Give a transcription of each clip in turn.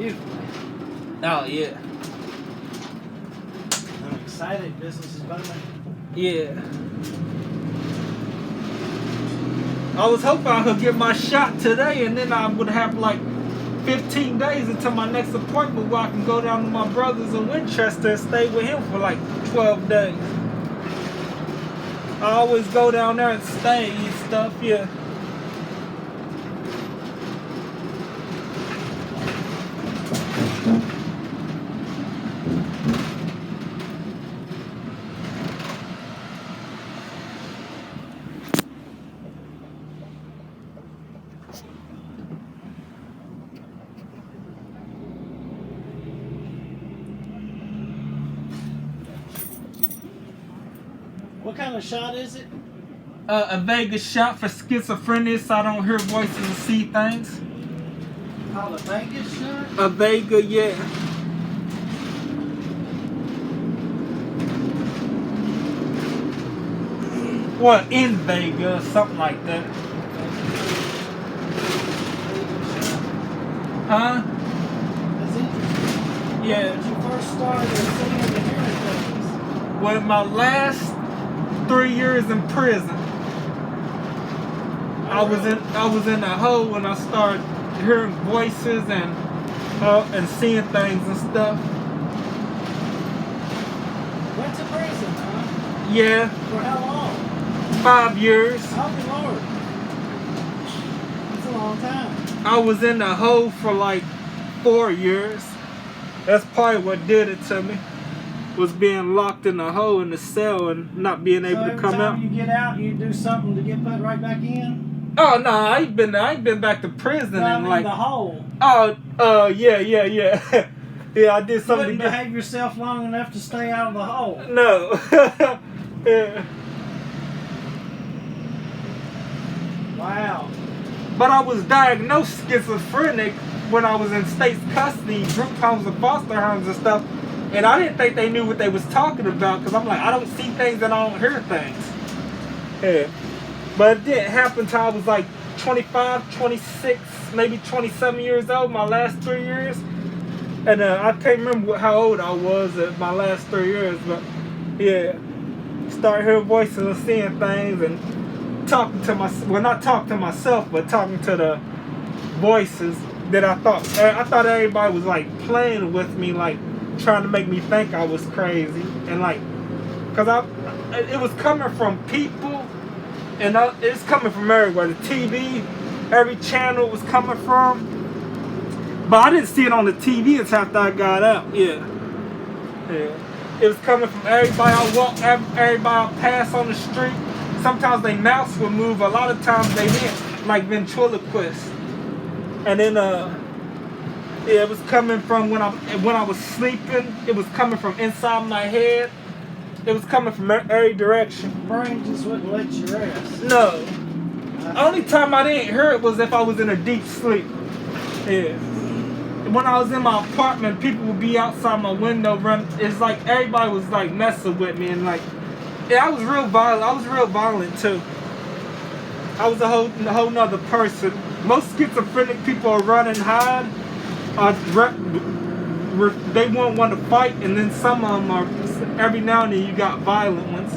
beautiful. Oh, yeah. I'm excited. Business is booming. Yeah. I was hoping I could get my shot today, and then I would have like 15 days until my next appointment where I can go down to my brother's in Winchester and stay with him for like 12 days. I always go down there and stay and stuff, yeah. What kind of shot is it? A Vega shot for schizophrenia so I don't hear voices and see things. Called a Vegas shot? A Vega, yeah. Well, in Vega, something like that. Huh? That's interesting. Yeah. When you first started seeing the hearing things? Well, my last 3 years in prison, I was in a hole when I started hearing voices and seeing things and stuff. Went to prison, huh? Yeah, For how long? 5 years. Oh, good Lord. That's a long time. I was in the hole for like 4 years. That's probably what did it to me. Was being locked in a hole in the cell and not being able to come out. So every time you get out, you do something to get put right back in? Oh no, I ain't been back to prison No, I in mean like. the hole. Oh, yeah. Yeah, I did You something. wouldn't behave yourself long enough to stay out of the hole. No. Yeah. Wow. But I was diagnosed schizophrenic when I was in state's custody, group homes and foster homes and stuff. And I didn't think they knew what they was talking about because I'm like, I don't see things and I don't hear things. Yeah. But it didn't happen until I was like 25, 26, maybe 27 years old, my last 3 years. And I can't remember how old I was at my last 3 years, but yeah. Start hearing voices and seeing things and talking to myself. Well, not talking to myself, but talking to the voices that I thought everybody was like playing with me, like trying to make me think I was crazy. And like, cause it was coming from people and it's coming from everywhere. The TV, every channel it was coming from. But I didn't see it on the TV until after I got out. Yeah. It was coming from everybody I walk, everybody I pass on the street. Sometimes their mouths would move. A lot of times they didn't, like ventriloquists. And then it was coming from when I was sleeping. It was coming from inside my head. It was coming from every direction. Brain just wouldn't let you rest. No. Only time I didn't hear it was if I was in a deep sleep. Yeah. When I was in my apartment, people would be outside my window running. It's like everybody was like messing with me and like, yeah, I was real violent. I was real violent too. I was a whole nother person. Most schizophrenic people are running hide. They won't want to fight, and then some of them are. Every now and then you got violent ones.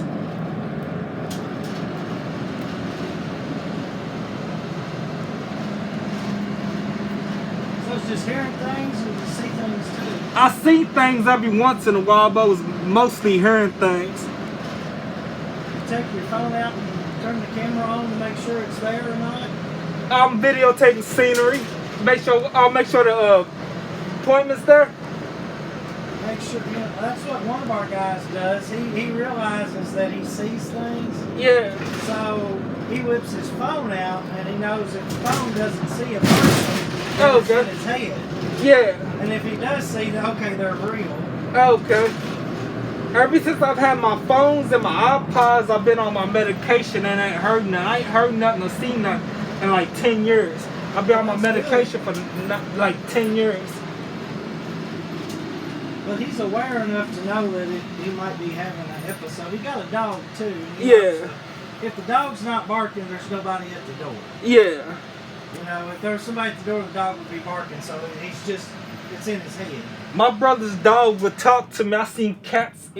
So it's just hearing things or you see things too? I see things every once in a while, but I was mostly hearing things. You take your phone out and turn the camera on to make sure it's there or not? I'm videotaping scenery. I'll make sure the appointment's there. Make sure, you know, that's what one of our guys does. He realizes that he sees things. Yeah. So he whips his phone out and he knows if the phone doesn't see a person, Oh, it's in okay. his head. Yeah. And if he does see that, okay, they're real. Okay. Ever since I've had my phones and my iPods, I've been on my medication and I ain't heard nothing. I ain't heard nothing or seen nothing in like 10 years. I've been on my medication for like 10 years. But he's aware enough to know that he might be having an episode. He got a dog too. Yeah. If the dog's not barking, there's nobody at the door. Yeah. You know, if there's somebody at the door, the dog would be barking. So he's just it's in his head. My brother's dog would talk to me. I seen cats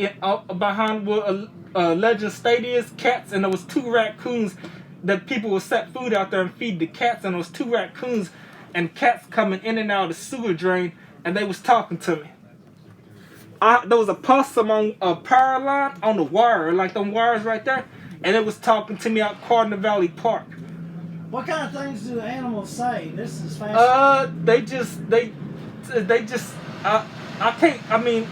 behind where Legend State is, cats, and there was 2 raccoons that people would set food out there and feed the cats, and there was 2 raccoons and cats coming in and out of the sewer drain, and they was talking to me. There was a possum on a power line on the wire, like them wires right there, and it was talking to me out Cardinal Valley Park. What kind of things do the animals say? This is fascinating. They just I can't. I mean,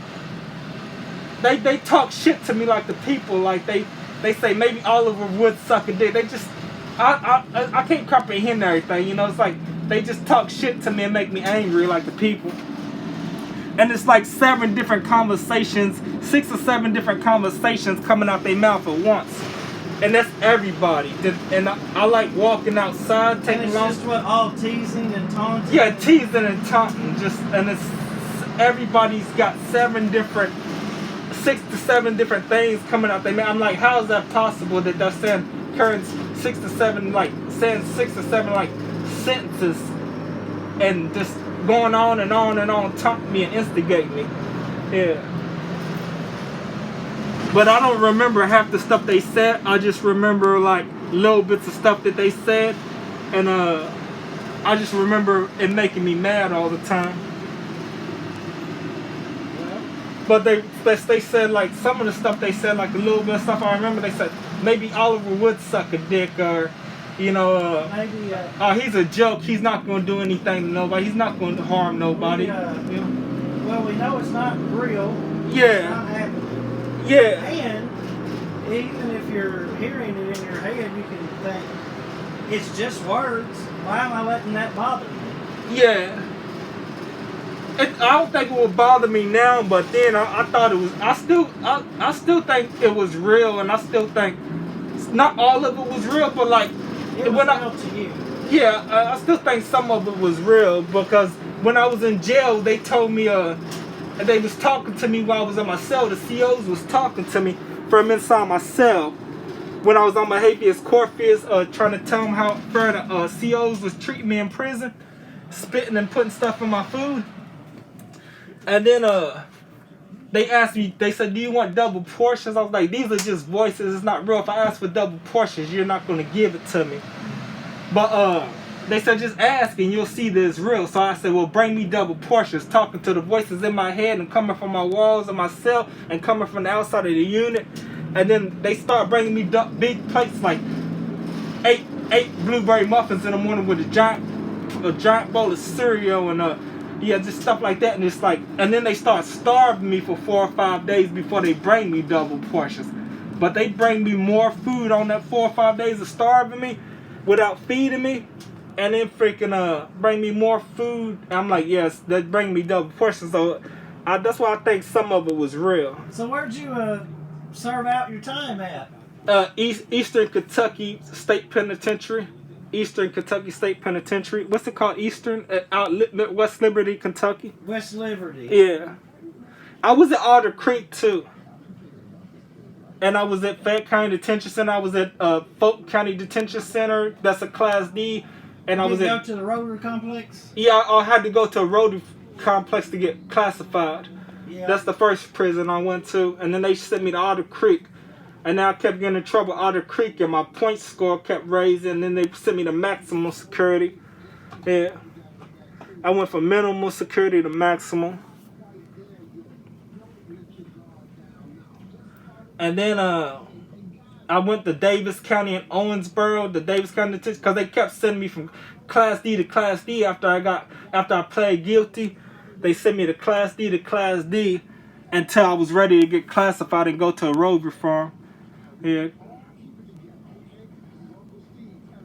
they talk shit to me like the people. Like they say maybe Oliver would suck a dick. They just I can't comprehend everything. You know, it's like they just talk shit to me and make me angry like the people. And it's like 7 different conversations, 6 or 7 different conversations coming out their mouth at once. And that's everybody. And I like walking outside, taking and it's long. just what, all teasing and taunting? Yeah, teasing and taunting. And it's everybody's got 6 to 7 different things coming out their mouth. I'm like, how is that possible that they're saying current 6 to 7, like saying 6 or 7 like sentences and just going on and on and on, taunt me and instigate me. Yeah. But I don't remember half the stuff they said. I just remember like little bits of stuff that they said. And I just remember it making me mad all the time. But they said like some of the stuff they said, like a little bit of stuff I remember, they said maybe Oliver would suck a dick, or you know, maybe he's a joke. He's not going to do anything to nobody. He's not going to harm nobody. Well, we know it's not real. Yeah. It's not happening. Yeah. And even if you're hearing it in your head, you can think, it's just words. Why am I letting that bother me? Yeah. I don't think it would bother me now, but then I thought it was. I still think it was real, and I still think not all of it was real, but like it was real to you. Yeah, I still think some of it was real, because when I was in jail, they told me they was talking to me while I was in my cell. The COs was talking to me from inside my cell when I was on my habeas corpus, trying to tell them how fair the COs was treating me in prison, spitting and putting stuff in my food. And then they asked me, they said, do you want double portions? I was like, these are just voices, it's not real. If I ask for double portions, you're not going to give it to me. But they said, just ask and you'll see that it's real. So I said, well, bring me double portions, talking to the voices in my head and coming from my walls of my cell and coming from the outside of the unit. And then they start bringing me big plates, like eight blueberry muffins in the morning with a giant bowl of cereal and yeah, just stuff like that. And it's like, and then they start starving me for 4 or 5 days before they bring me double portions. But they bring me more food on that 4 or 5 days of starving me without feeding me, and then freaking bring me more food. And I'm like, yes, they bring me double portions. So that's why I think some of it was real. So where'd you serve out your time at? Eastern Kentucky State Penitentiary. Eastern Kentucky State Penitentiary. What's it called? Eastern? West Liberty, Kentucky. West Liberty. Yeah. I was at Alder Creek too. And I was at Fayette County Detention Center. I was at Fulton County Detention Center. That's a Class D. And I was Did you go to the Rotary Complex? Yeah, I had to go to a Rotary Complex to get classified. Yeah. That's the first prison I went to. And then they sent me to Alder Creek. And then I kept getting in trouble at Alder Creek, and my point score kept raising. And then they sent me to maximum security. Yeah. I went from minimal security to maximum. And then I went to Davis County in Owensboro, the Davis County, because they kept sending me from Class D to Class D after I pled guilty. They sent me to Class D to Class D until I was ready to get classified and go to a road reform. Yeah.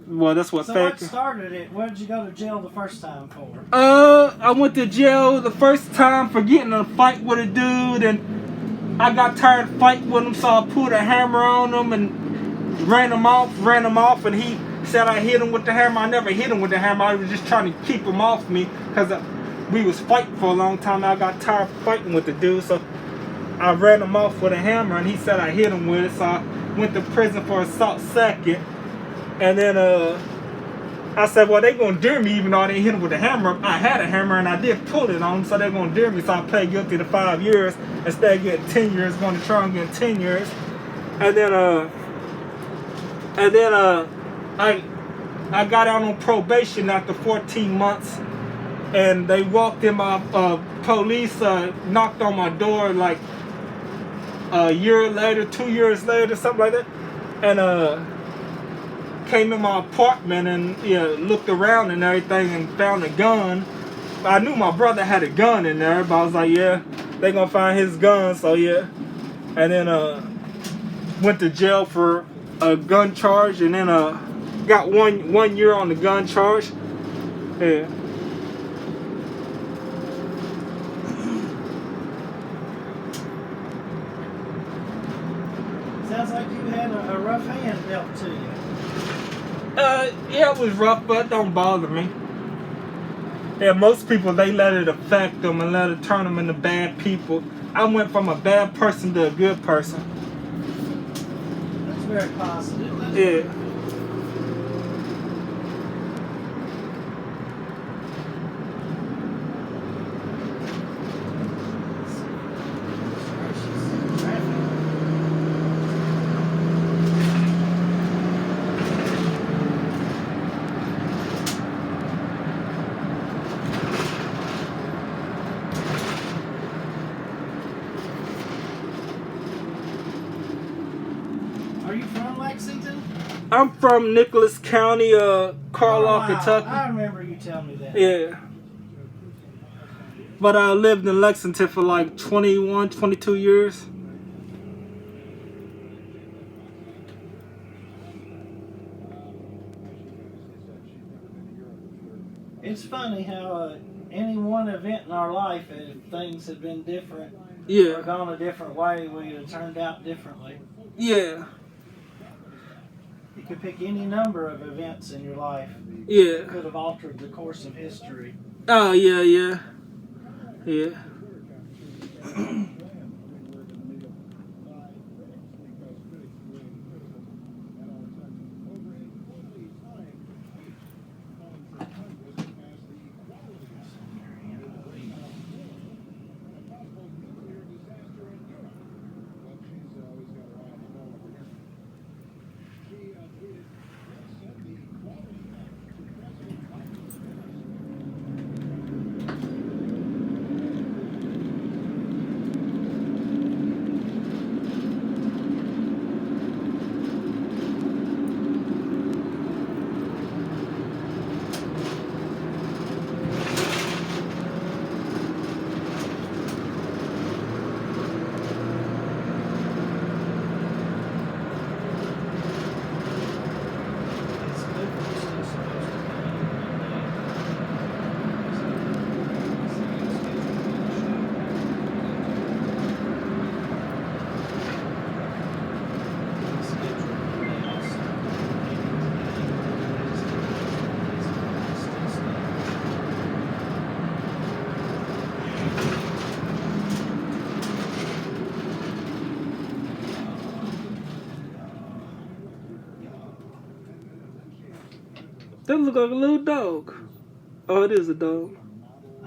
Well, that's what. So what started it? Where did you go to jail the first time for? I went to jail the first time for getting in a fight with a dude, and I got tired of fighting with him, so I pulled a hammer on him and ran him off, and he said I hit him with the hammer. I never hit him with the hammer. I was just trying to keep him off me because we was fighting for a long time. I got tired of fighting with the dude, so I ran him off with a hammer, and he said I hit him with it, so I went to prison for assault second. And then I said, well, they gonna dare me even though I didn't hit him with a hammer. I had a hammer and I did pull it on him, so they gonna dare me. So I pled guilty to 5 years instead of getting 10 years, going to trial and getting 10 years. And then I got out on probation after 14 months, and they walked in. My police knocked on my door like a year later, 2 years later, something like that, and came in my apartment and looked around and everything and found a gun. I knew my brother had a gun in there, but I was like, yeah, they gonna find his gun, so yeah. And then went to jail for a gun charge, and then got one year on the gun charge. Yeah. Sounds like you had a rough hand dealt to you. Yeah, it was rough, but it don't bother me. Yeah, most people, they let it affect them and let it turn them into bad people. I went from a bad person to a good person. That's very positive. That's Yeah. Are you from Lexington? I'm from Nicholas County, Carlisle, wow. Kentucky. I remember you telling me that. Yeah. But I lived in Lexington for like 21, 22 years. It's funny how any one event in our life, if things had been different Yeah. or gone a different way, we would have turned out differently. Yeah. You could pick any number of events in your life Yeah. that could have altered the course of history. Oh, yeah, yeah. Yeah. That look like a little dog. Oh, it is a dog.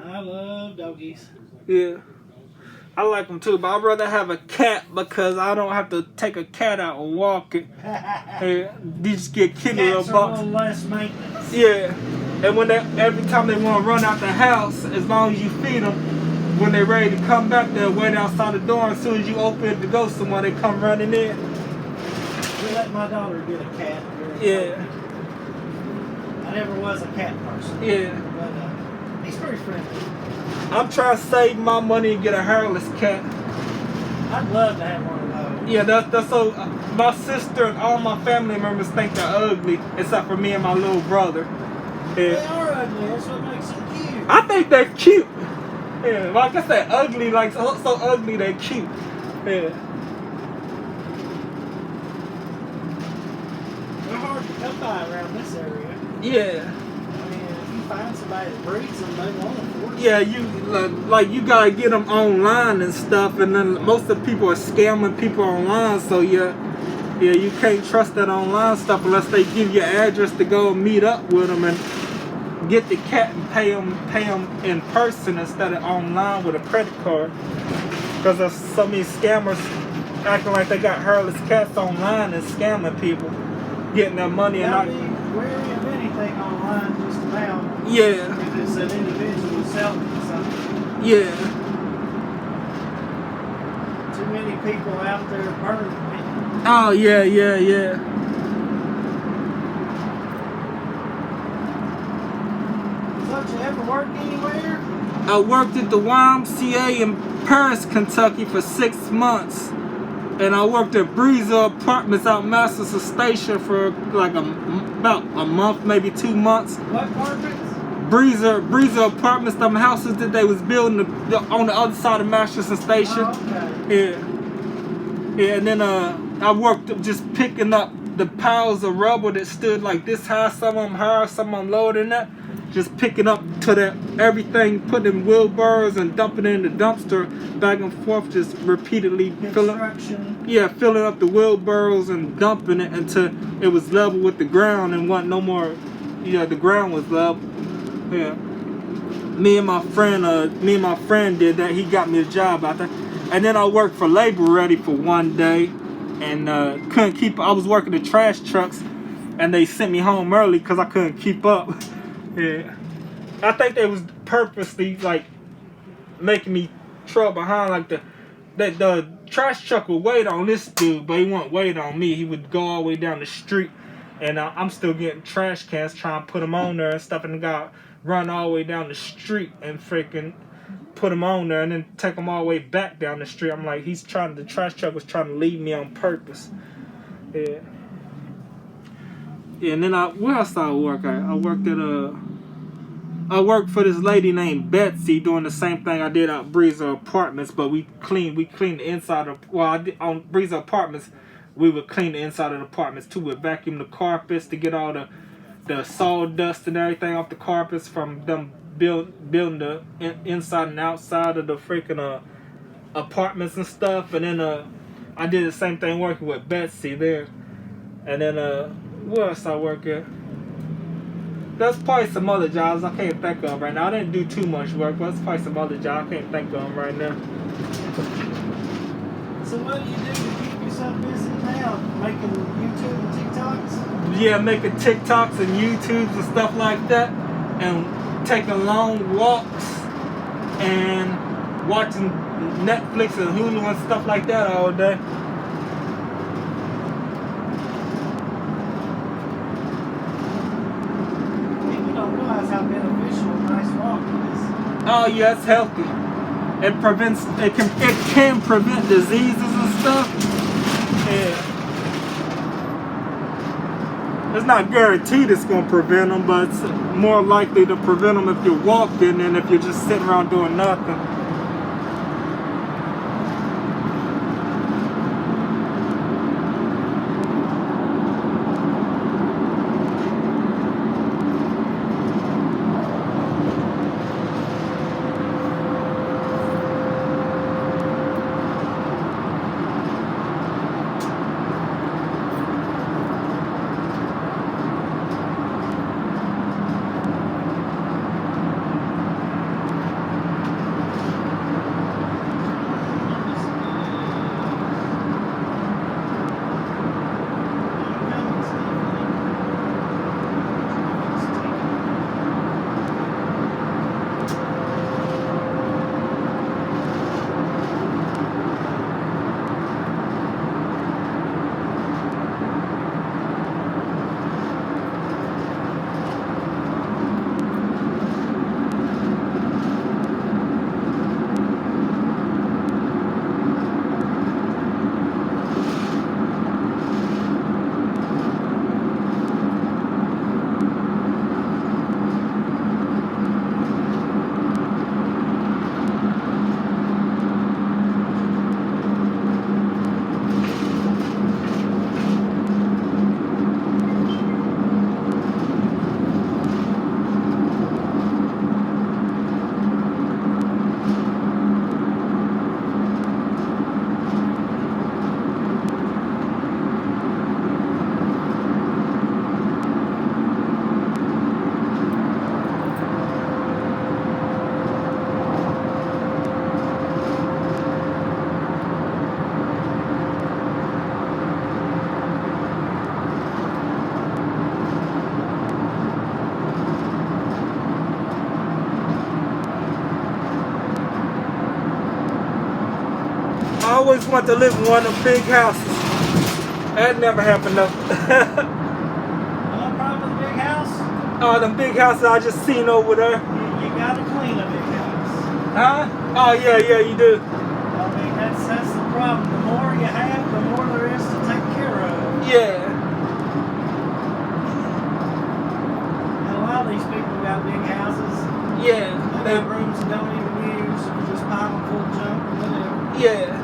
I love doggies. Yeah. I like them too, but I'd rather have a cat because I don't have to take a cat out and walk it. Hey, you just get kitty little Cats are a box. little less maintenance. Yeah. And when every time they want to run out the house, as long as you feed them, when they're ready to come back, they'll wait outside the door. As soon as you open it to go somewhere, they come running in. We let my daughter get a cat. Yeah. I never was a cat person. Yeah. But he's very friendly. I'm trying to save my money and get a hairless cat. I'd love to have one of those. Yeah, that's so. My sister and all my family members think they're ugly, except for me and my little brother. They Yeah. are ugly. That's what makes them cute. I think they're cute. Yeah, like I said, ugly, like so ugly they're cute. Yeah. They're hard to come by around this area. Yeah. I mean, if you find somebody that breeds them, they want them for you. Yeah, you like you gotta get them online and stuff, and then most of the people are scamming people online. So yeah, Yeah, you can't trust that online stuff unless they give you an address to go and meet up with them and get the cat and pay them in person instead of online with a credit card. Because there's so many scammers acting like they got hairless cats online and scamming people, getting their money and Gotta not. be wary of anything online, just about. Yeah, If it's an individual selling something. yeah, Too many people out there burning it. oh yeah. So you ever work anywhere? I worked at the YMCA in Paris, Kentucky for 6 months. And I worked at Breezer Apartments out Masters Station for like about a month, maybe 2 months. What apartments? Breezer Apartments, them houses that they was building on the other side of Masterson Station. Oh, okay. Yeah, and then I worked just picking up the piles of rubble that stood like this high, some of them higher, some of them lower than that. Just picking up to that everything, putting in wheelbarrows and dumping it in the dumpster back and forth, just repeatedly filling up the wheelbarrows and dumping it until it was level with the ground and wasn't no more. The ground was level. Yeah. Me and my friend did that. He got me a job out there. And then I worked for Labor Ready for one day and couldn't keep. I was working the trash trucks and they sent me home early because I couldn't keep up. Yeah. I think they was purposely like making me trail behind, like the trash truck would wait on this dude, but he wouldn't wait on me. He would go all the way down the street, and I'm still getting trash cans, trying to put them on there and stuff, and the guy run all the way down the street and freaking put them on there, and then take them all the way back down the street. I'm like, the trash truck was trying to leave me on purpose. Yeah. Yeah, and then where else I work at? I worked for this lady named Betsy doing the same thing I did at Breezer Apartments, but we cleaned the inside of, on Breezer Apartments, we would clean the inside of the apartments too. We'd vacuum the carpets to get all the sawdust and everything off the carpets from them building the inside and outside of the freaking apartments and stuff. And then I did the same thing working with Betsy there. And then where else I work at? There's probably some other jobs I can't think of right now. I didn't do too much work, but there's probably some other jobs I can't think of them right now. So what do you do to keep yourself busy now? Making YouTube and TikToks? Yeah, making TikToks and YouTubes and stuff like that. And taking long walks and watching Netflix and Hulu and stuff like that all day. How beneficial a nice walk is. Oh yeah, it's healthy. It can prevent diseases and stuff. Yeah. It's not guaranteed it's gonna prevent them, but it's more likely to prevent them if you're walking than if you're just sitting around doing nothing. I always wanted to live in one of them big houses. That never happened though. No problem with a big house. Oh, them big houses I just seen over there. You gotta clean a big house. Huh? Oh yeah, you do. I mean, that's the problem. The more you have, the more there is to take care of. Yeah. And a lot of these people got big houses. Yeah. They have rooms they don't even use, or just pile them full of junk or whatever. Yeah.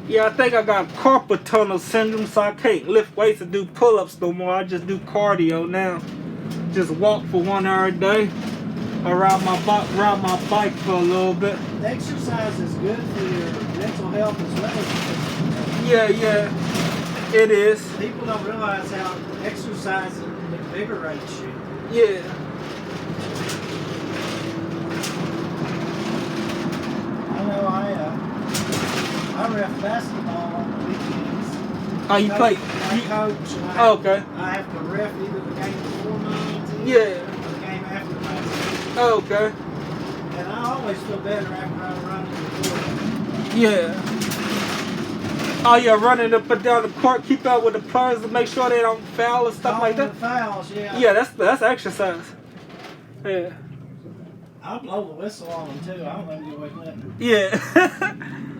Yeah, I think I got carpal tunnel syndrome, so I can't lift weights and do pull-ups no more. I just do cardio now. Just walk for 1 hour a day. I ride my bike for a little bit. Exercise is good for your mental health as well as your physical health. Yeah, it is. People don't realize how exercise invigorates you. Yeah. I know I ref basketball on the weekends. Oh, you play? I coach. And Okay. I have to ref either the game before my team Yeah. or the game after my team. Okay. And I always feel better after I run before. Yeah. Oh yeah, running up and down the court, keep up with the players to make sure they don't foul and stuff like that. Fouls, yeah. Yeah, that's exercise. Yeah. I'll blow the whistle on them too. I don't let them get away with nothing. Yeah.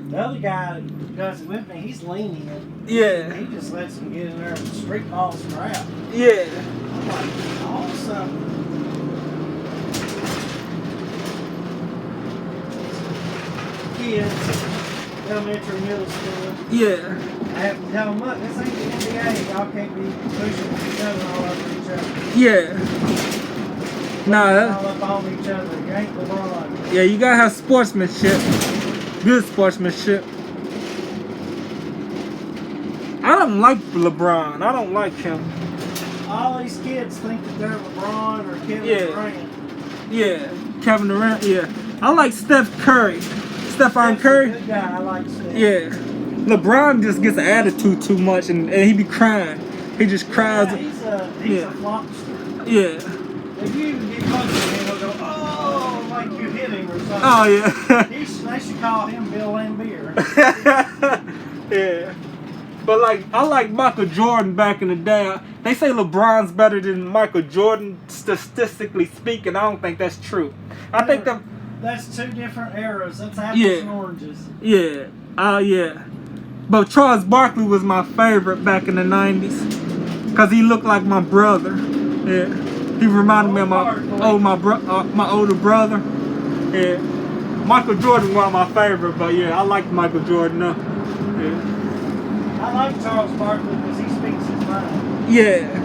The other guy who does it with me, he's lenient. Yeah. He just lets them get in there and street ball scrap. Yeah. I'm like, awesome. Kids, elementary, middle school. Yeah. I have to tell them, look, this ain't the NBA. Y'all can't be pushing each other all over each other. Yeah. Nah. All up on each other. You ain't LeBron. Yeah, you gotta have sportsmanship. Good sportsmanship. I don't like LeBron. I don't like him. All these kids think that they're LeBron or Kevin Yeah. Durant. Yeah. Kevin Durant, yeah. I like Steph Curry. Stephon Steph's Curry. a good guy. I like Steph. Yeah. LeBron just gets an attitude too much and he be crying. He just cries. Yeah, he's Yeah. a flopster. Yeah. If you get close to him, he'll go, oh, like you hit him name or something. Oh yeah. They should call him Bill Lambier. Yeah. But like I like Michael Jordan back in the day. They say LeBron's better than Michael Jordan statistically speaking. I don't think that's true. I think that's two different eras. That's apples and oranges. Yeah. Yeah. But Charles Barkley was my favorite back in the 90s. Cause he looked like my brother. Yeah. He reminded me of my older brother. Yeah. Michael Jordan was my favorite, but yeah, I like Michael Jordan now. Yeah. I like Charles Barkley because he speaks his mind. Yeah.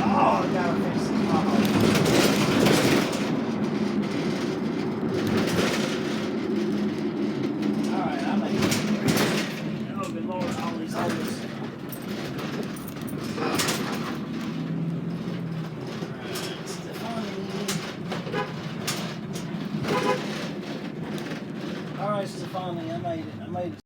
Oh, I gotta fix this ball. Alright, I made it. Oh, good Lord, all these holes. Alright, Stefani, I made it.